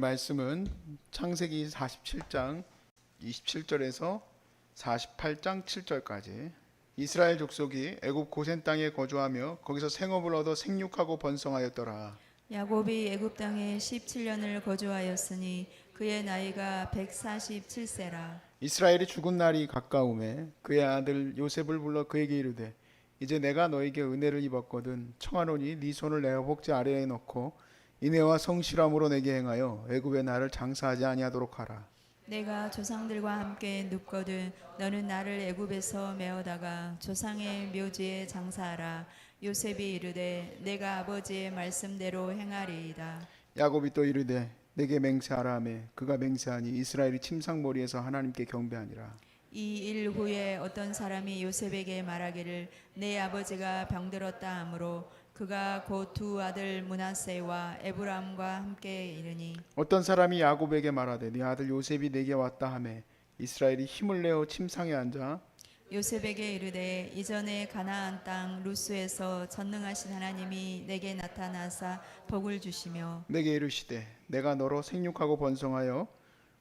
말씀은 창세기 47장 27절에서 48장 7절까지 이스라엘 족속이 애굽 고센 땅에 거주하며 거기서 생업을 얻어 생육하고 번성하였더라. 야곱이 애굽 땅에 17년을 거주하였으니 그의 나이가 147세라. 이스라엘이 죽은 날이 가까우매 그의 아들 요셉을 불러 그에게 이르되 이제 내가 너에게 은혜를 입었거든 청하노니 네 손을 내 허벅지 아래에 넣고 인애와 성실함으로 내게 행하여 애굽에 나를 장사하지 아니하도록 하라. 내가 조상들과 함께 눕거든 너는 나를 애굽에서 메어다가 조상의 묘지에 장사하라. 요셉이 이르되 내가 아버지의 말씀대로 행하리이다. 야곱이 또 이르되 내게 맹세하라 하며 그가 맹세하니 이스라엘이 침상머리에서 하나님께 경배하니라. 이 일 후에 어떤 사람이 요셉에게 말하기를 내 아버지가 병들었다 하므로 그가 곧 두 아들 므낫세와 에브라임과 함께 이르니 어떤 사람이 야곱에게 말하되 네 아들 요셉이 내게 왔다 하며 이스라엘이 힘을 내어 침상에 앉아 요셉에게 이르되 이전에 가나안 땅 루스에서 전능하신 하나님이 내게 나타나사 복을 주시며 내게 이르시되 내가 너로 생육하고 번성하여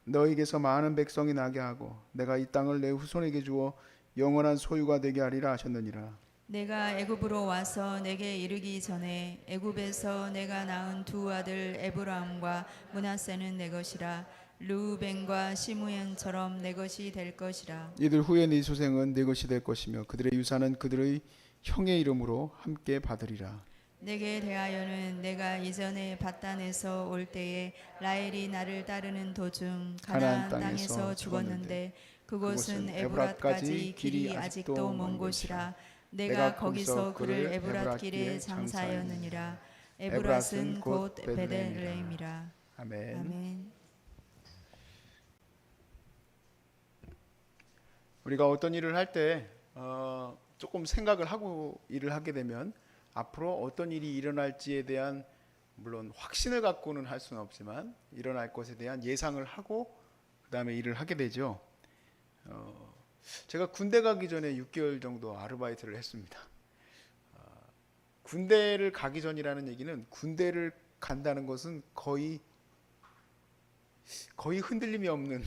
너에게서 많은 백성이 나게 하고 내가 이 땅을 내 후손에게 주어 영원한 소유가 되게 하리라 하셨느니라. 내가 애굽으로 와서 내게 이르기 전에 애굽에서 내가 낳은 두 아들 에브라임과 므낫세는 내 것이라. 르우벤과 시므온처럼 내 것이 될 것이라. 이들 후에 네 소생은 네 것이 될 것이며 그들의 유산은 그들의 형의 이름으로 함께 받으리라. 내게 대하여는 내가 이전에 밧단에서 올 때에 라헬이 나를 따르는 도중 가나안 땅에서 죽었는데 그곳은 에브랏까지 길이 아직도 먼 곳이라. 내가 거기서 그를 에브랏 길에 장사하였느니라. 에브랏은 곧 베들레헴이라. 아멘. 아멘. 우리가 어떤 일을 할 때 조금 생각을 하고 일을 하게 되면 앞으로 어떤 일이 일어날지에 대한 물론 확신을 갖고는 할 수는 없지만 일어날 것에 대한 예상을 하고 그 다음에 일을 하게 되죠. 제가 군대 가기 전에 6개월 정도 아르바이트를 했습니다. 군대를 가기 전이라는 얘기는 군대를 간다는 것은 거의 흔들림이 없는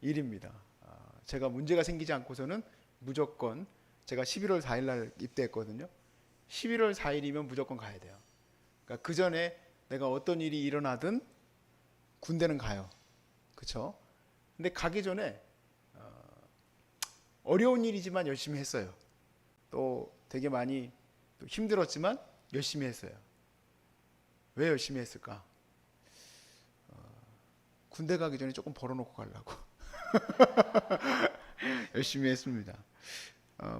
일입니다. 제가 문제가 생기지 않고서는 무조건 제가 11월 4일 날 입대했거든요. 11월 4일이면 무조건 가야 돼요. 그러니까 그 전에 내가 어떤 일이 일어나든 군대는 가요. 그렇죠? 근데 가기 전에 어려운 일이지만 열심히 했어요. 또 되게 많이 또 힘들었지만 열심히 했어요. 왜 열심히 했을까? 군대 가기 전에 조금 벌어놓고 가려고 열심히 했습니다.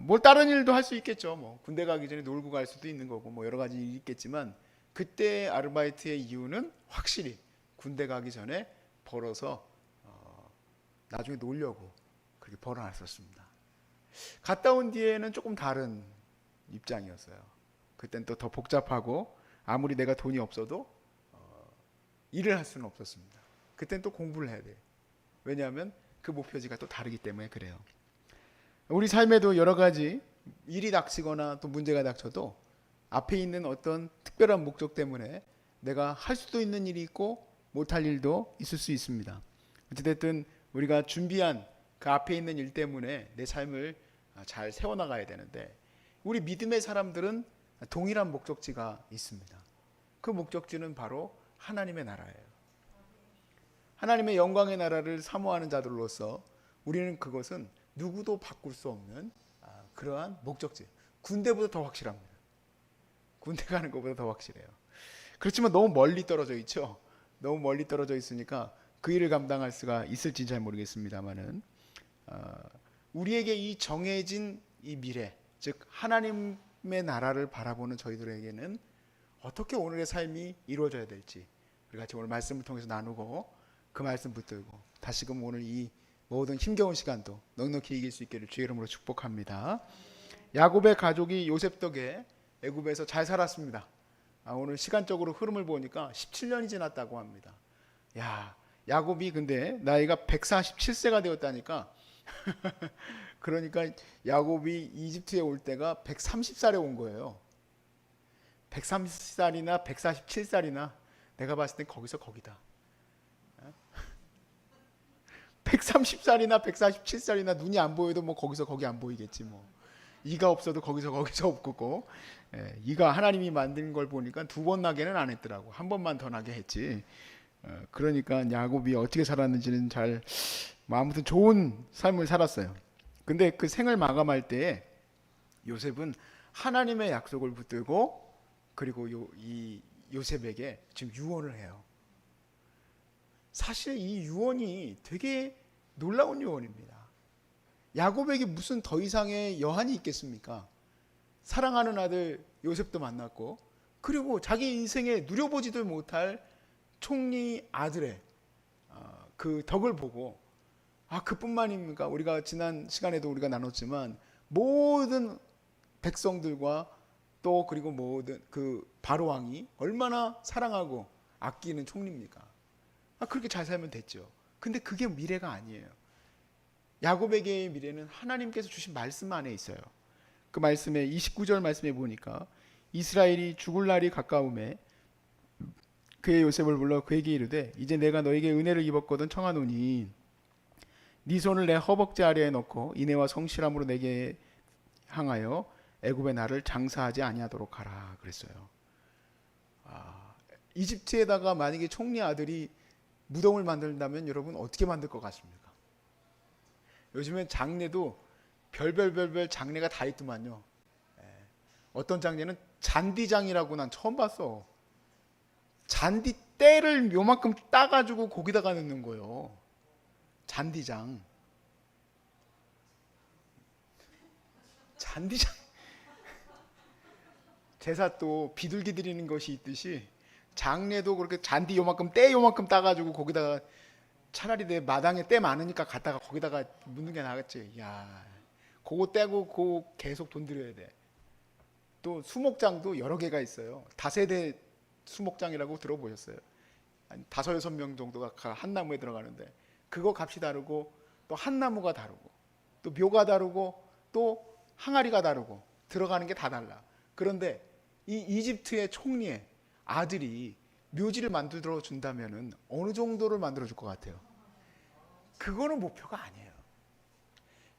뭘 다른 일도 할 수 있겠죠. 뭐 군대 가기 전에 놀고 갈 수도 있는 거고 뭐 여러 가지 일이 있겠지만 그때 아르바이트의 이유는 확실히 군대 가기 전에 벌어서 나중에 놀려고 그렇게 벌어놨었습니다. 갔다 온 뒤에는 조금 다른 입장이었어요. 그땐 또 더 복잡하고 아무리 내가 돈이 없어도 일을 할 수는 없었습니다. 그땐 또 공부를 해야 돼요. 왜냐하면 그 목표지가 또 다르기 때문에 그래요. 우리 삶에도 여러 가지 일이 닥치거나 또 문제가 닥쳐도 앞에 있는 어떤 특별한 목적 때문에 내가 할 수도 있는 일이 있고 못할 일도 있을 수 있습니다. 어쨌든 우리가 준비한 그 앞에 있는 일 때문에 내 삶을 잘 세워나가야 되는데 우리 믿음의 사람들은 동일한 목적지가 있습니다. 그 목적지는 바로 하나님의 나라예요. 하나님의 영광의 나라를 사모하는 자들로서 우리는 그것은 누구도 바꿀 수 없는 그러한 목적지. 군대보다 더 확실합니다. 군대 가는 것보다 더 확실해요. 그렇지만 너무 멀리 떨어져 있죠. 너무 멀리 떨어져 있으니까 그 일을 감당할 수가 있을지 잘 모르겠습니다만은 우리에게 이 정해진 이 미래, 즉 하나님의 나라를 바라보는 저희들에게는 어떻게 오늘의 삶이 이루어져야 될지 우리 같이 오늘 말씀을 통해서 나누고 그 말씀 붙들고 다시금 오늘 이 모든 힘겨운 시간도 넉넉히 이길 수 있기를 주의 이름으로 축복합니다. 야곱의 가족이 요셉 덕에 애굽에서 잘 살았습니다. 오늘 시간적으로 흐름을 보니까 17년이 지났다고 합니다. 야, 야곱이 근데 나이가 147세가 되었다니까 그러니까 야곱이 이집트에 올 때가 130살에 온 거예요. 130살이나 147살이나 내가 봤을 땐 거기서 거기다. 130살이나 147살이나 눈이 안 보여도 뭐 거기서 거기 안 보이겠지 뭐. 이가 없어도 거기서 없고, 이가 하나님이 만든 걸 보니까 2번 나게는 안 했더라고. 한 번만 더 나게 했지. 그러니까 야곱이 어떻게 살았는지는 뭐 아무튼 좋은 삶을 살았어요. 근데 그 생을 마감할 때 요셉은 하나님의 약속을 붙들고, 그리고 이 요셉에게 지금 유언을 해요. 사실 이 유언이 되게 놀라운 유언입니다. 야곱에게 무슨 더 이상의 여한이 있겠습니까? 사랑하는 아들 요셉도 만났고, 그리고 자기 인생에 누려보지도 못할 총리 아들의 그 덕을 보고, 그뿐만입니까? 우리가 지난 시간에도 우리가 나눴지만 모든 백성들과 또 그리고 모든 그 바로 왕이 얼마나 사랑하고 아끼는 총리입니까? 그렇게 잘 살면 됐죠. 근데 그게 미래가 아니에요. 야곱에게의 미래는 하나님께서 주신 말씀 안에 있어요. 그 말씀에 29절 말씀에 보니까 이스라엘이 죽을 날이 가까움에 그의 요셉을 불러 그에게 이르되 이제 내가 너에게 은혜를 입었거든 청하노니 네 손을 내 허벅지 아래에 넣고 인애와 성실함으로 내게 향하여 애굽의 나를 장사하지 아니하도록 하라 그랬어요. 이집트에다가 만약에 총리 아들이 무덤을 만든다면 여러분 어떻게 만들 것 같습니까? 요즘엔 장례도 별별 장례가 다 있더만요. 어떤 장례는 잔디장이라고 난 처음 봤어. 잔디 때를 요만큼 따가지고 거기다가 넣는 거예요. 잔디장. 제사 또 비둘기 드리는 것이 있듯이 장례도 그렇게 잔디 요만큼 때 요만큼 따가지고 거기다가 차라리 내 마당에 때 많으니까 갖다가 거기다가 묻는 게 나겠지. 야, 그거 떼고 그거 계속 돈 들여야 돼. 또 수목장도 여러 개가 있어요. 다세대 수목장이라고 들어보셨어요? 한 5-6명 정도가 한 나무에 들어가는데 그거 값이 다르고 또 한 나무가 다르고 또 묘가 다르고 또 항아리가 다르고 들어가는 게 다 달라. 그런데 이 이집트의 총리의 아들이 묘지를 만들어 준다면은 어느 정도를 만들어 줄 것 같아요? 그거는 목표가 아니에요.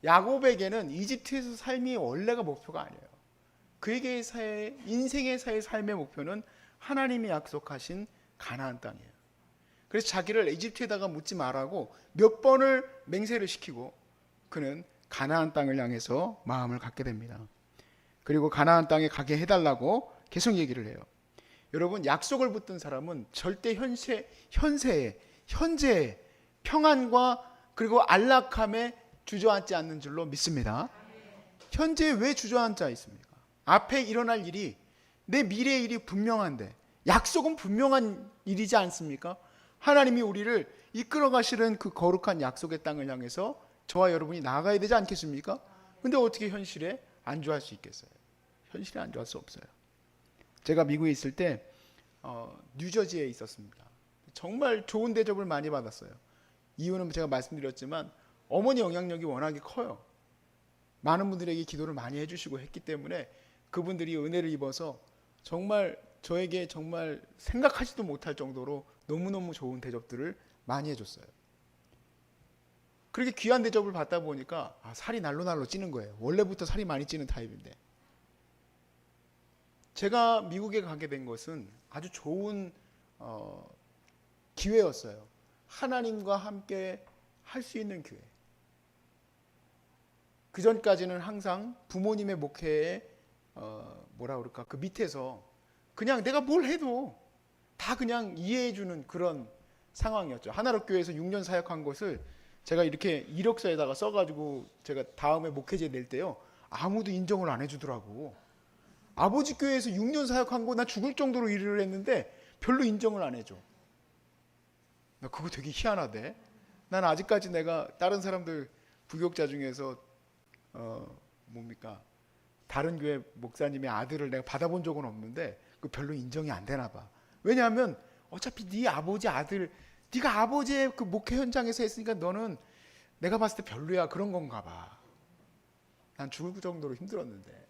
야곱에게는 이집트에서 삶이 원래가 목표가 아니에요. 그에게의 인생의 삶의 목표는 하나님이 약속하신 가나안 땅이에요. 그래서 자기를 이집트에다가 묻지 말라고 몇 번을 맹세를 시키고 그는 가나안 땅을 향해서 마음을 갖게 됩니다. 그리고 가나안 땅에 가게 해달라고 계속 얘기를 해요. 여러분, 약속을 붙든 사람은 절대 현재의 평안과 그리고 안락함에 주저앉지 않는 줄로 믿습니다. 현재에 왜 주저앉아 있습니까? 앞에 일어날 일이, 내 미래의 일이 분명한데 약속은 분명한 일이지 않습니까? 하나님이 우리를 이끌어 가시는 그 거룩한 약속의 땅을 향해서 저와 여러분이 나아가야 되지 않겠습니까? 근데 어떻게 현실에 안주할 수 있겠어요? 현실에 안주할 수 없어요. 제가 미국에 있을 때 뉴저지에 있었습니다. 정말 좋은 대접을 많이 받았어요. 이유는 제가 말씀드렸지만 어머니 영향력이 워낙에 커요. 많은 분들에게 기도를 많이 해주시고 했기 때문에 그분들이 은혜를 입어서 정말 저에게 정말 생각하지도 못할 정도로 너무너무 좋은 대접들을 많이 해줬어요. 그렇게 귀한 대접을 받다 보니까 살이 날로 찌는 거예요. 원래부터 살이 많이 찌는 타입인데. 제가 미국에 가게 된 것은 아주 좋은 기회였어요. 하나님과 함께 할 수 있는 기회. 그 전까지는 항상 부모님의 목회에 그 밑에서 그냥 내가 뭘 해도 다 그냥 이해해주는 그런 상황이었죠. 하나로교회에서 6년 사역한 것을 제가 이렇게 이력서에다가 써가지고 제가 다음에 목회제 낼 때요, 아무도 인정을 안 해주더라고. 아버지 교회에서 6년 사역한 거 나 죽을 정도로 일을 했는데 별로 인정을 안 해줘. 나 그거 되게 희한하대. 난 아직까지 내가 다른 사람들 부교육자 중에서 다른 교회 목사님의 아들을 내가 받아본 적은 없는데 그 별로 인정이 안 되나 봐. 왜냐하면 어차피 네 아버지 아들, 네가 아버지의 그 목회 현장에서 했으니까 너는 내가 봤을 때 별로야, 그런 건가 봐. 난 죽을 정도로 힘들었는데.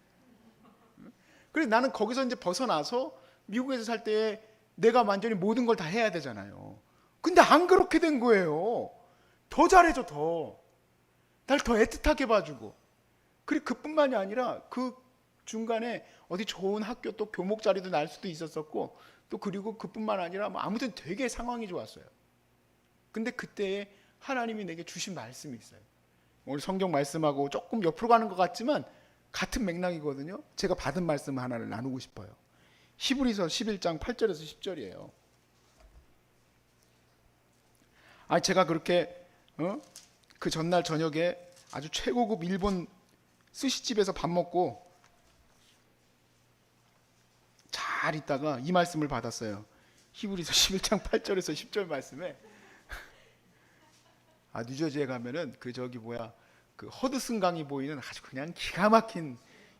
그래서 나는 거기서 이제 벗어나서 미국에서 살 때 내가 완전히 모든 걸 다 해야 되잖아요. 근데 안 그렇게 된 거예요. 더 잘해줘. 날 더 애틋하게 봐주고. 그리고 그뿐만이 아니라 그 중간에 어디 좋은 학교 또 교목 자리도 날 수도 있었었고, 또 그리고 그뿐만 아니라 뭐 아무튼 되게 상황이 좋았어요. 근데 그때에 하나님이 내게 주신 말씀이 있어요. 오늘 성경 말씀하고 조금 옆으로 가는 것 같지만 같은 맥락이거든요. 제가 받은 말씀 하나를 나누고 싶어요. 히브리서 11장 8절에서 10절이에요. 제가 그렇게 그 전날 저녁에 아주 최고급 일본 스시집에서 밥 먹고 잘 있다가 이 말씀을 받았어요. 히브리서 11장 8절에서 10절 말씀에 뉴저지에 가면은 그 허드슨 강이 보이는 아주 그냥 기가 막힌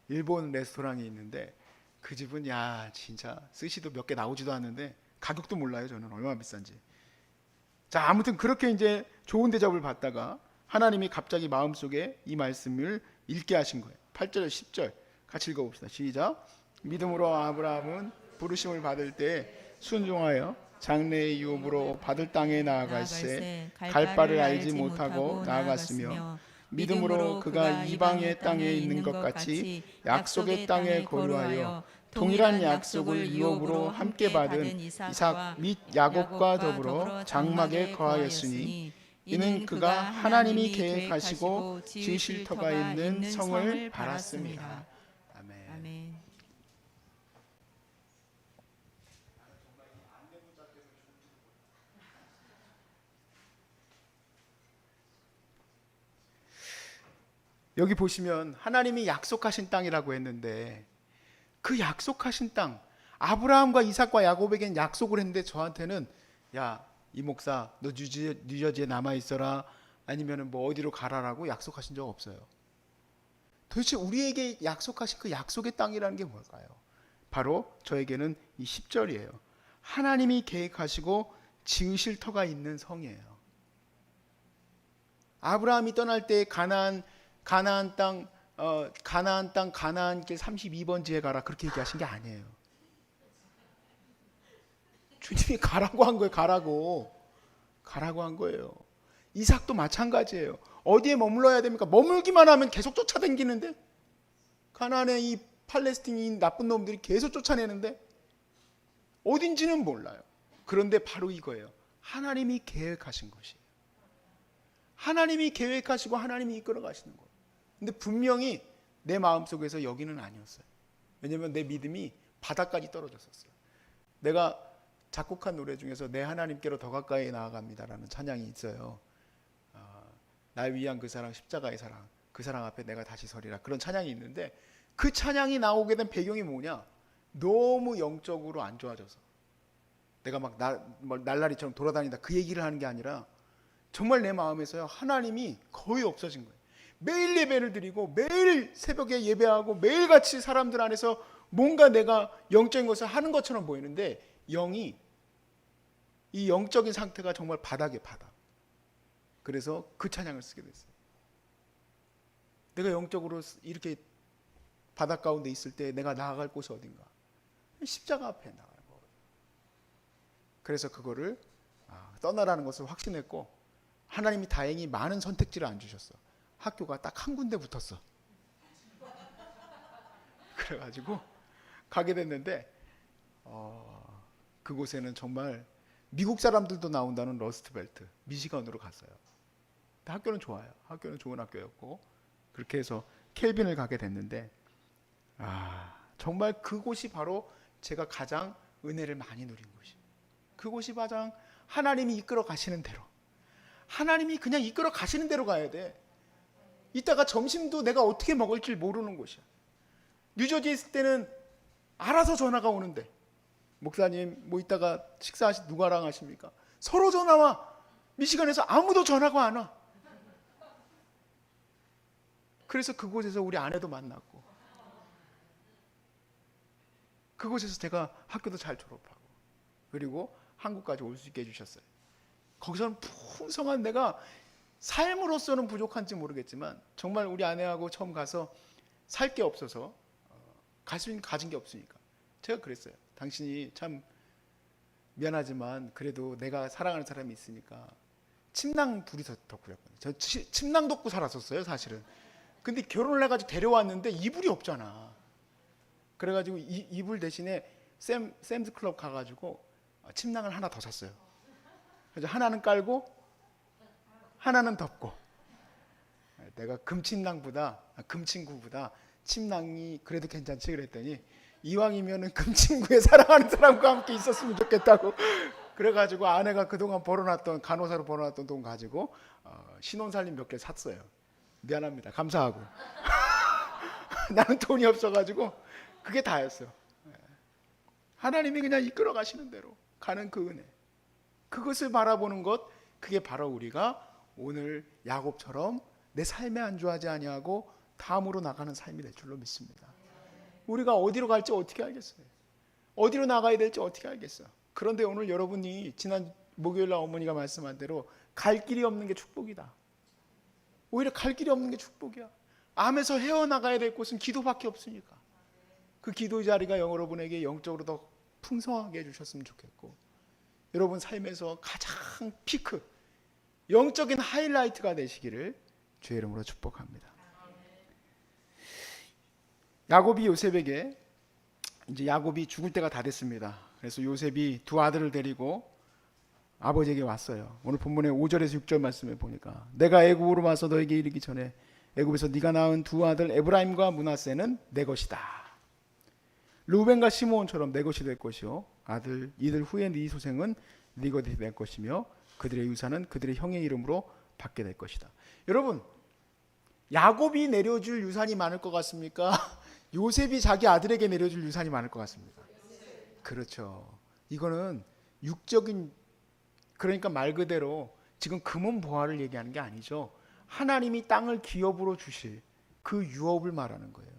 일본 레스토랑이 있는데, 그 집은 진짜 스시도 몇 개 나오지도 않는데 가격도 몰라요. 저는 얼마나 비싼지. 자, 아무튼 그렇게 이제 좋은 대접을 받다가 하나님이 갑자기 마음속에 이 말씀을 읽게 하신 거예요. 8절 10절 같이 읽어봅시다. 시작. 믿음으로 아브라함은 부르심을 받을 때 순종하여 장래의 유업으로 받을 땅에 나아갈새 갈 바를 알지 못하고 나아갔으며, 믿음으로 그가 이방의 땅에 있는 것 같이 약속의 땅에 거류하여 동일한 약속을 유업으로 함께 받은 이삭 및 야곱과 더불어 장막에 거하였으니, 이는 그가 하나님이 계획하시고 지으실 터가 있는 성을 바랐습니다. 아멘. 아멘. 여기 보시면 하나님이 약속하신 땅이라고 했는데, 그 약속하신 땅, 아브라함과 이삭과 야곱에겐 약속을 했는데 저한테는 이 목사 너 뉴저지에 남아있어라, 아니면 뭐 어디로 가라라고 약속하신 적 없어요. 도대체 우리에게 약속하신 그 약속의 땅이라는 게 뭘까요? 바로 저에게는 이 10절이에요. 하나님이 계획하시고 지으실 터가 있는 성이에요. 아브라함이 떠날 때 가나안 땅 가나안길 32번지에 가라 그렇게 얘기하신 게 아니에요. 주님이 가라고 한 거예요. 가라고 한 거예요. 이삭도 마찬가지예요. 어디에 머물러야 됩니까? 머물기만 하면 계속 쫓아다니는데, 가나안의 이 팔레스틴인 나쁜 놈들이 계속 쫓아내는데 어딘지는 몰라요. 그런데 바로 이거예요. 하나님이 계획하신 것이에요. 하나님이 계획하시고 하나님이 이끌어 가시는 거예요. 근데 분명히 내 마음속에서 여기는 아니었어요. 왜냐하면 내 믿음이 바닥까지 떨어졌었어요. 내가 작곡한 노래 중에서 내 하나님께로 더 가까이 나아갑니다라는 찬양이 있어요. 날 위한 그 사랑, 십자가의 사랑, 그 사랑 앞에 내가 다시 서리라, 그런 찬양이 있는데, 그 찬양이 나오게 된 배경이 뭐냐? 너무 영적으로 안 좋아져서 내가 막 날라리처럼 돌아다니다 그 얘기를 하는 게 아니라, 정말 내 마음에서요 하나님이 거의 없어진 거예요. 매일 예배를 드리고 매일 새벽에 예배하고 매일같이 사람들 안에서 뭔가 내가 영적인 것을 하는 것처럼 보이는데, 이 영적인 상태가 정말 바닥에 바닥. 그래서 그 찬양을 쓰게 됐어요. 내가 영적으로 이렇게 바닥 가운데 있을 때 내가 나아갈 곳이 어딘가? 십자가 앞에 나가는 거거든요. 그래서 그거를 떠나라는 것을 확신했고, 하나님이 다행히 많은 선택지를 안 주셨어. 학교가 딱 한 군데 붙었어. 그래가지고 가게 됐는데, 그곳에는 정말 미국 사람들도 나온다는 러스트벨트, 미시건으로 갔어요. 근데 학교는 좋아요. 학교는 좋은 학교였고, 그렇게 해서 켈빈을 가게 됐는데, 정말 그곳이 바로 제가 가장 은혜를 많이 누린 곳이에요. 그곳이 가장 하나님이 이끌어 가시는 대로, 하나님이 그냥 이끌어 가시는 대로 가야 돼. 이따가 점심도 내가 어떻게 먹을지 모르는 곳이야. 뉴저지에 있을 때는 알아서 전화가 오는데, 목사님 뭐 이따가 누가랑 하십니까? 서로 전화 와. 미시간에서 아무도 전화가 안 와. 그래서 그곳에서 우리 아내도 만났고, 그곳에서 제가 학교도 잘 졸업하고, 그리고 한국까지 올 수 있게 해주셨어요. 거기서는 풍성한, 내가 삶으로서는 부족한지 모르겠지만 정말 우리 아내하고 처음 가서 살 게 없어서 가진 게 없으니까 제가 그랬어요. 당신이 참 미안하지만 그래도 내가 사랑하는 사람이 있으니까 침낭 둘이서 덮고 잤거든요. 저 침낭 덮고 살았었어요, 사실은. 근데 결혼을 해가지고 데려왔는데 이불이 없잖아. 그래가지고 이불 대신에 샘스 클럽 가가지고 침낭을 하나 더 샀어요. 그래서 하나는 깔고 하나는 덮고. 내가 금친구보다 침낭이 그래도 괜찮지 그랬더니 이왕이면은 금친구의 사랑하는 사람과 함께 있었으면 좋겠다고. 그래가지고 아내가 그동안 벌어놨던 간호사로 벌어놨던 돈 가지고 신혼살림 몇 개 샀어요. 미안합니다. 감사하고. 나는 돈이 없어가지고 그게 다였어. 하나님이 그냥 이끌어 가시는 대로 가는 그 은혜, 그것을 바라보는 것, 그게 바로 우리가 오늘 야곱처럼 내 삶에 안주하지 아니하고 다음으로 나가는 삶이 될 줄로 믿습니다. 우리가 어디로 갈지 어떻게 알겠어요? 어디로 나가야 될지 어떻게 알겠어? 그런데 오늘 여러분이 지난 목요일 날 어머니가 말씀한 대로 갈 길이 없는 게 축복이다. 오히려 갈 길이 없는 게 축복이야. 암에서 헤어나가야 될 곳은 기도밖에 없으니까. 그 기도 자리가 여러분에게 영적으로 더 풍성하게 해주셨으면 좋겠고, 여러분 삶에서 가장 피크, 영적인 하이라이트가 되시기를 주의 이름으로 축복합니다. 야곱이 요셉에게, 이제 야곱이 죽을 때가 다 됐습니다. 그래서 요셉이 두 아들을 데리고 아버지에게 왔어요. 오늘 본문의 5절에서 6절 말씀에 보니까 내가 애굽으로 와서 너에게 이르기 전에 애굽에서 네가 낳은 두 아들 에브라임과 므낫세는 내 것이다. 루벤과 시므온처럼 내 것이 될 것이요 아들 이들 후에 네 소생은 네 것이 될 것이며 그들의 유산은 그들의 형의 이름으로 받게 될 것이다. 여러분, 야곱이 내려줄 유산이 많을 것 같습니까? 요셉이 자기 아들에게 내려줄 유산이 많을 것 같습니까? 그렇죠. 이거는 육적인, 그러니까 말 그대로 지금 금은 보화를 얘기하는 게 아니죠. 하나님이 땅을 기업으로 주실 그 유업을 말하는 거예요.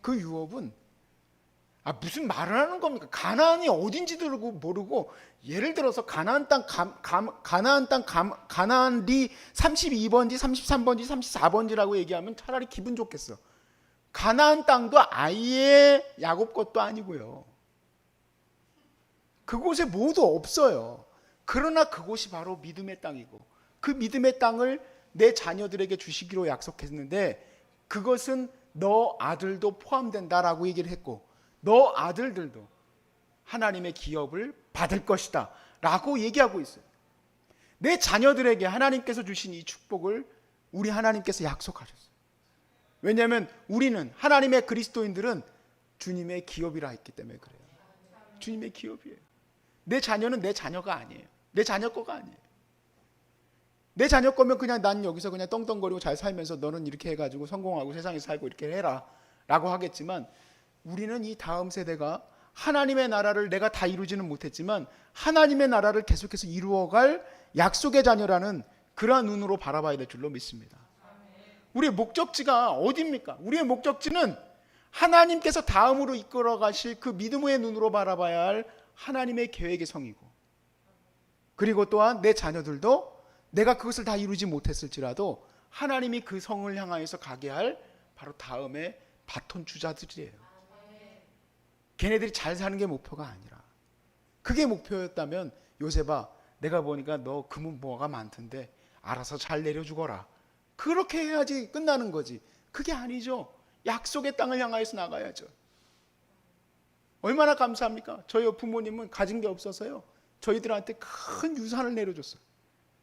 그 유업은 무슨 말을 하는 겁니까? 가나안이 어딘지도 모르고, 예를 들어서 가나안 땅 가나안리 32번지 33번지 34번지라고 얘기하면 차라리 기분 좋겠어. 가나안 땅도 아예 야곱 것도 아니고요. 그곳에 모두 없어요. 그러나 그곳이 바로 믿음의 땅이고, 그 믿음의 땅을 내 자녀들에게 주시기로 약속했는데, 그것은 너 아들도 포함된다라고 얘기를 했고, 너 아들들도 하나님의 기업을 받을 것이다 라고 얘기하고 있어요. 내 자녀들에게 하나님께서 주신 이 축복을 우리 하나님께서 약속하셨어요. 왜냐하면 우리는, 하나님의 그리스도인들은 주님의 기업이라 했기 때문에 그래요. 주님의 기업이에요. 내 자녀는 내 자녀가 아니에요. 내 자녀 거가 아니에요. 내 자녀 거면 그냥 난 여기서 그냥 떵떵거리고 잘 살면서 너는 이렇게 해가지고 성공하고 세상에 살고 이렇게 해라 라고 하겠지만, 우리는 이 다음 세대가 하나님의 나라를 내가 다 이루지는 못했지만 하나님의 나라를 계속해서 이루어갈 약속의 자녀라는 그러한 눈으로 바라봐야 될 줄로 믿습니다. 우리의 목적지가 어디입니까? 우리의 목적지는 하나님께서 다음으로 이끌어 가실 그 믿음의 눈으로 바라봐야 할 하나님의 계획의 성이고, 그리고 또한 내 자녀들도 내가 그것을 다 이루지 못했을지라도 하나님이 그 성을 향하여서 가게 할 바로 다음의 바톤 주자들이에요. 걔네들이 잘 사는 게 목표가 아니라, 그게 목표였다면 요셉아, 내가 보니까 너 금은보화가 많던데 알아서 잘 내려주거라, 그렇게 해야지 끝나는 거지. 그게 아니죠. 약속의 땅을 향하여서 나가야죠. 얼마나 감사합니까? 저희 부모님은 가진 게 없어서요, 저희들한테 큰 유산을 내려줬어요.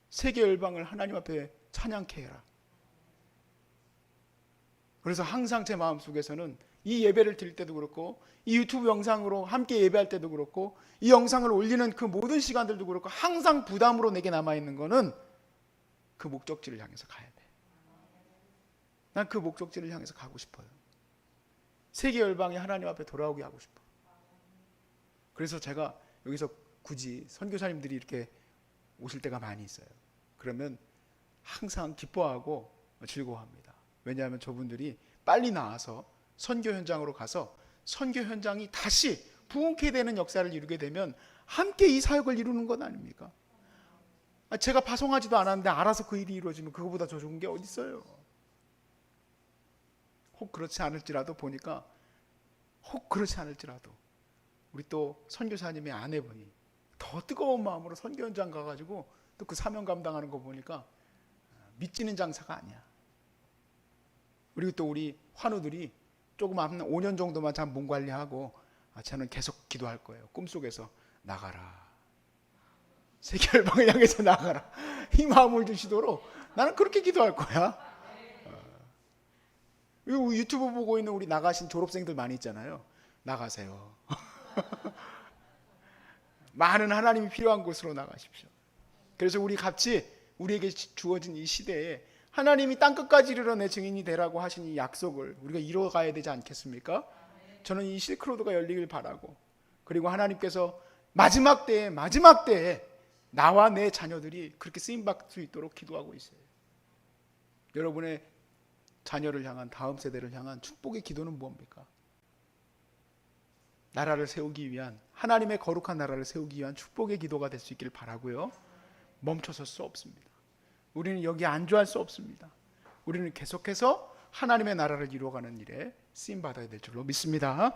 세계 열방을 하나님 앞에 찬양케 해라. 그래서 항상 제 마음속에서는 이 예배를 드릴 때도 그렇고, 이 유튜브 영상으로 함께 예배할 때도 그렇고, 이 영상을 올리는 그 모든 시간들도 그렇고, 항상 부담으로 내게 남아있는 거는 그 목적지를 향해서 가야 돼. 난 그 목적지를 향해서 가고 싶어요. 세계 열방이 하나님 앞에 돌아오게 하고 싶어. 그래서 제가 여기서 굳이 선교사님들이 이렇게 오실 때가 많이 있어요. 그러면 항상 기뻐하고 즐거워합니다. 왜냐하면 저분들이 빨리 나와서 선교 현장으로 가서 선교 현장이 다시 부흥케 되는 역사를 이루게 되면 함께 이 사역을 이루는 것 아닙니까? 제가 파송하지도 않았는데 알아서 그 일이 이루어지면 그거보다 더 좋은 게 어디 있어요? 혹 그렇지 않을지라도 보니까, 혹 그렇지 않을지라도 우리 또 선교사님의 아내분이 더 뜨거운 마음으로 선교 현장 가가지고 또 그 사명 감당하는 거 보니까 믿지는 장사가 아니야. 그리고 또 우리 환우들이 조금 한 5년 정도만 참 몸 관리하고 저는 계속 기도할 거예요. 꿈속에서 나가라. 세계 열방을 향해서 나가라. 이 마음을 주시도록 나는 그렇게 기도할 거야. 그리고 유튜브 보고 있는 우리 나가신 졸업생들 많이 있잖아요. 나가세요. 많은 하나님이 필요한 곳으로 나가십시오. 그래서 우리 같이 우리에게 주어진 이 시대에 하나님이 땅끝까지 이르러 내 증인이 되라고 하신 이 약속을 우리가 이뤄가야 되지 않겠습니까? 저는 이 실크로드가 열리길 바라고, 그리고 하나님께서 마지막 때에 나와 내 자녀들이 그렇게 쓰임받을 수 있도록 기도하고 있어요. 여러분의 자녀를 향한, 다음 세대를 향한 축복의 기도는 뭡니까? 나라를 세우기 위한, 하나님의 거룩한 나라를 세우기 위한 축복의 기도가 될 수 있기를 바라고요. 멈춰설 수 없습니다. 우리는 여기 안주할 수 없습니다. 우리는 계속해서 하나님의 나라를 이루어가는 일에 쓰임받아야 될 줄로 믿습니다.